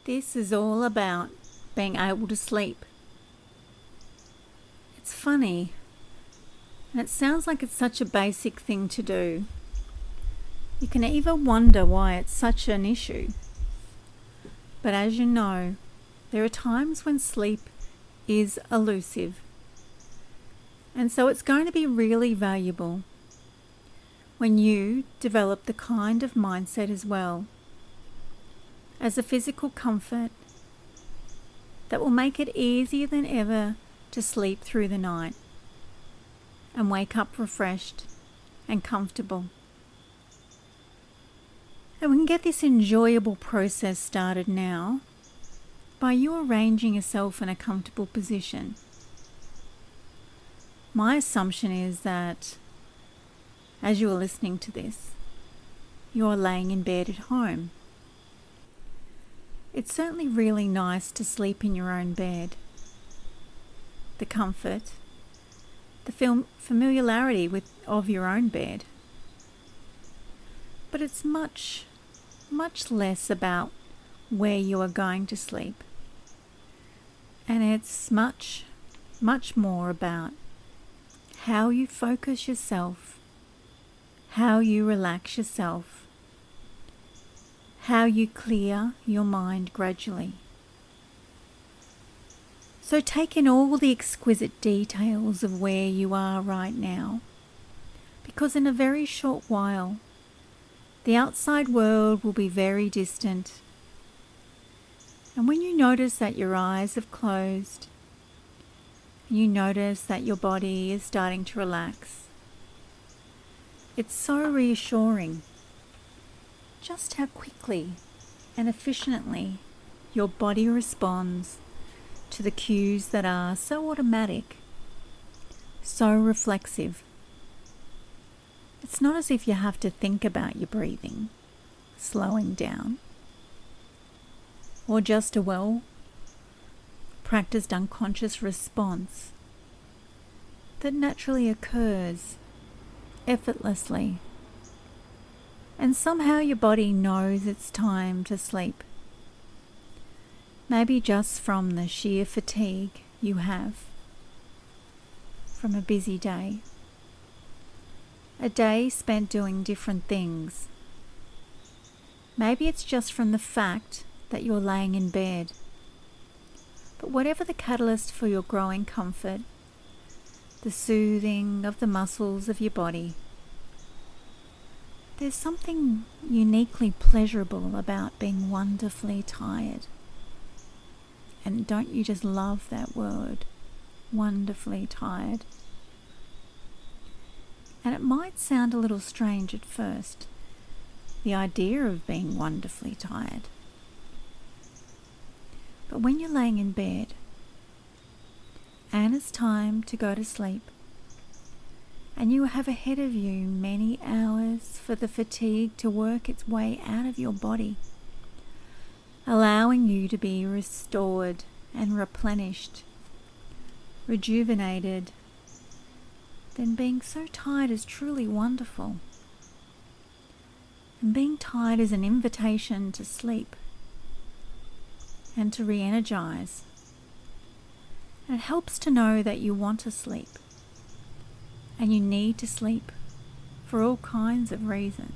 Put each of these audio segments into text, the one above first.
This is all about being able to sleep. It's funny, and it sounds like it's such a basic thing to do. You can even wonder why it's such an issue. But as you know, there are times when sleep is elusive. And so it's going to be really valuable when you develop the kind of mindset as well as a physical comfort that will make it easier than ever to sleep through the night and wake up refreshed and comfortable. And we can get this enjoyable process started now by you arranging yourself in a comfortable position. My assumption is that as you are listening to this, you are laying in bed at home. It's certainly really nice to sleep in your own bed. The comfort, the familiarity of your own bed. But it's much less about where you are going to sleep. And it's much more about how you focus yourself, how you relax yourself, how you clear your mind gradually. So take in all the exquisite details of where you are right now, because in a very short while, the outside world will be very distant. And when you notice that your eyes have closed, you notice that your body is starting to relax, it's so reassuring just how quickly and efficiently your body responds to the cues that are so automatic, so reflexive. It's not as if you have to think about your breathing slowing down, or just a well-practiced unconscious response that naturally occurs effortlessly. And somehow your body knows it's time to sleep. Maybe just from the sheer fatigue you have from a busy day. A day spent doing different things. Maybe it's just from the fact that you're laying in bed. But whatever the catalyst for your growing comfort, the soothing of the muscles of your body, there's something uniquely pleasurable about being wonderfully tired. And don't you just love that word, wonderfully tired? And it might sound a little strange at first, the idea of being wonderfully tired. But when you're laying in bed and it's time to go to sleep, and you have ahead of you many hours for the fatigue to work its way out of your body, allowing you to be restored and replenished, rejuvenated, then being so tired is truly wonderful. And being tired is an invitation to sleep and to re-energize. And it helps to know that you want to sleep. And you need to sleep for all kinds of reasons.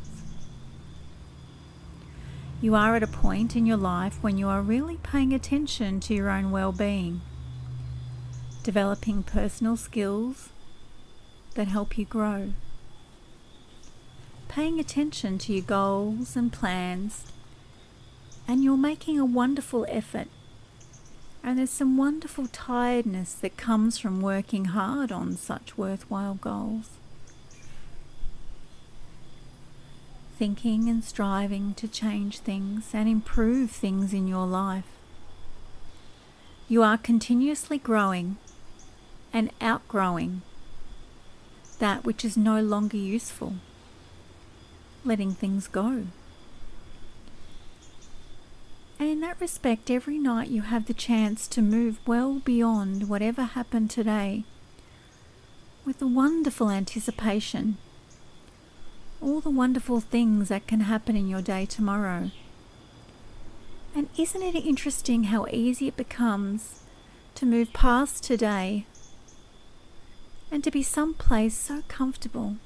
You are at a point in your life when you are really paying attention to your own well-being, developing personal skills that help you grow, paying attention to your goals and plans, and you're making a wonderful effort. And there's some wonderful tiredness that comes from working hard on such worthwhile goals. Thinking and striving to change things and improve things in your life. You are continuously growing and outgrowing that which is no longer useful, letting things go. And in that respect, every night you have the chance to move well beyond whatever happened today with a wonderful anticipation. All the wonderful things that can happen in your day tomorrow. And isn't it interesting how easy it becomes to move past today and to be someplace so comfortable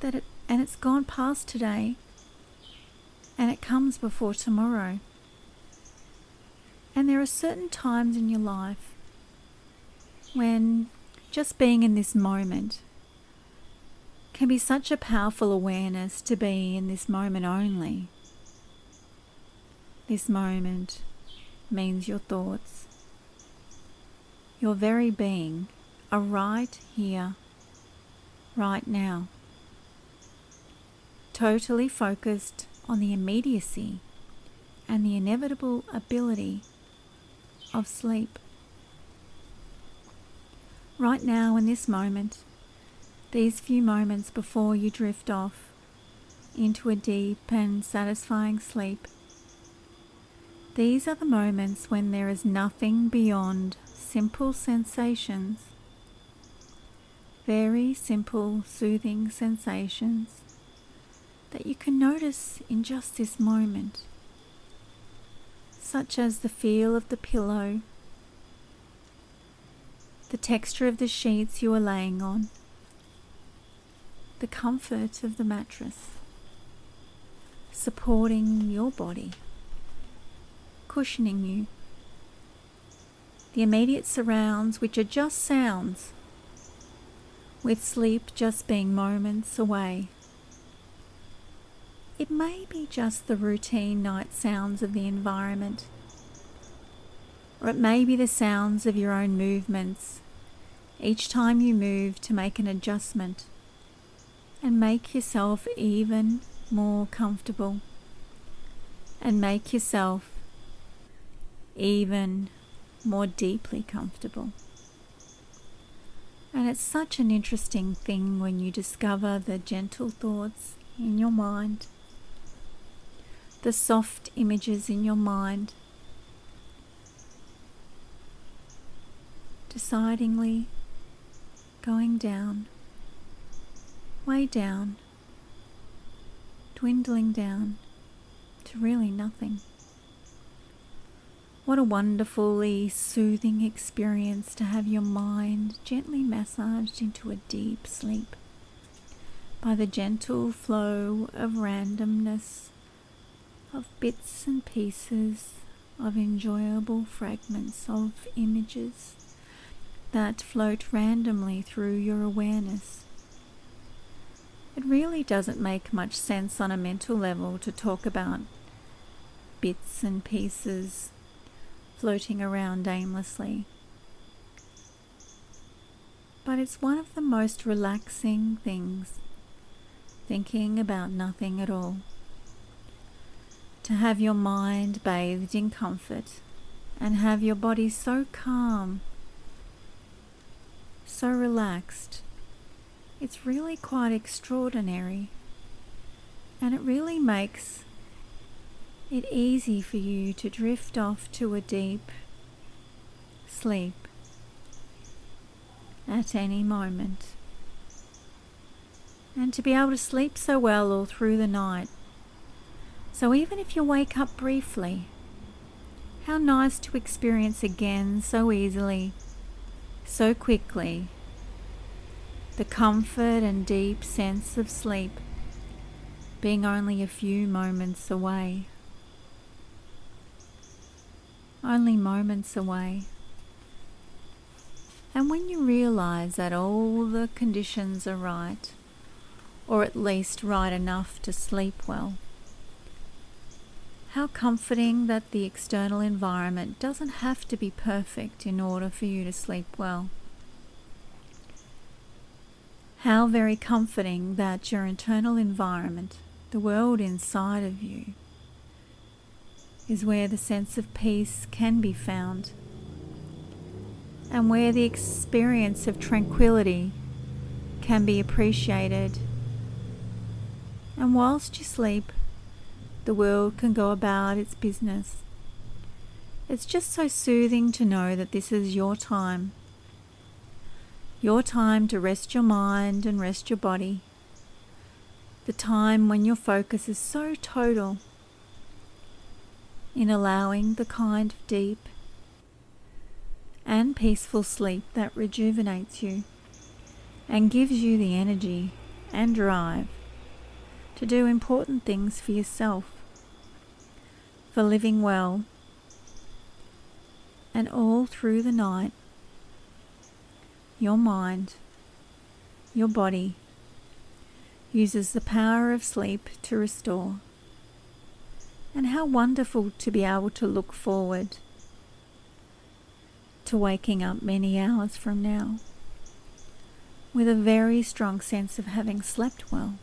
that it's gone past today and it comes before tomorrow. And there are certain times in your life when just being in this moment can be such a powerful awareness to be in this moment only. This moment means your thoughts, your very being are right here, right now, totally focused on the immediacy and the inevitable ability of sleep. Right now, in this moment, these few moments before you drift off into a deep and satisfying sleep, these are the moments when there is nothing beyond simple sensations, very simple, soothing sensations that you can notice in just this moment, such as the feel of the pillow, the texture of the sheets you are laying on, the comfort of the mattress, supporting your body, cushioning you, the immediate surrounds which are just sounds, with sleep just being moments away. It may be just the routine night sounds of the environment, or it may be the sounds of your own movements each time you move to make an adjustment and make yourself even more comfortable and make yourself even more deeply comfortable. And it's such an interesting thing when you discover the gentle thoughts in your mind, the soft images in your mind, decidingly going down, way down, dwindling down to really nothing. What a wonderfully soothing experience to have your mind gently massaged into a deep sleep by the gentle flow of randomness, of bits and pieces, of enjoyable fragments of images that float randomly through your awareness. It really doesn't make much sense on a mental level to talk about bits and pieces floating around aimlessly. But it's one of the most relaxing things, thinking about nothing at all. To have your mind bathed in comfort and have your body so calm, so relaxed, it's really quite extraordinary, and it really makes it easy for you to drift off to a deep sleep at any moment, and to be able to sleep so well all through the night. So even if you wake up briefly, how nice to experience again so easily, so quickly, the comfort and deep sense of sleep being only a few moments away. Only moments away. And when you realize that all the conditions are right, or at least right enough to sleep well, how comforting that the external environment doesn't have to be perfect in order for you to sleep well. How very comforting that your internal environment, the world inside of you, is where the sense of peace can be found, and where the experience of tranquility can be appreciated. And whilst you sleep, the world can go about its business. It's just so soothing to know that this is your time to rest your mind and rest your body, the time when your focus is so total, in allowing the kind of deep and peaceful sleep that rejuvenates you and gives you the energy and drive to do important things for yourself, for living well. And all through the night, your mind, your body, uses the power of sleep to restore. And how wonderful to be able to look forward to waking up many hours from now with a very strong sense of having slept well.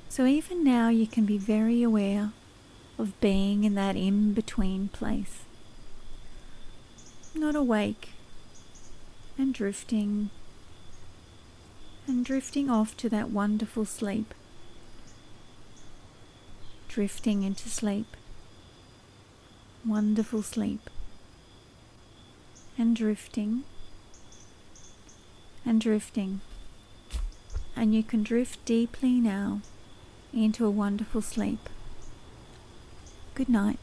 So even now you can be very aware of being in that in-between place, not awake and drifting off to that wonderful sleep, drifting into sleep, wonderful sleep, and drifting, and you can drift deeply now into a wonderful sleep. Good night.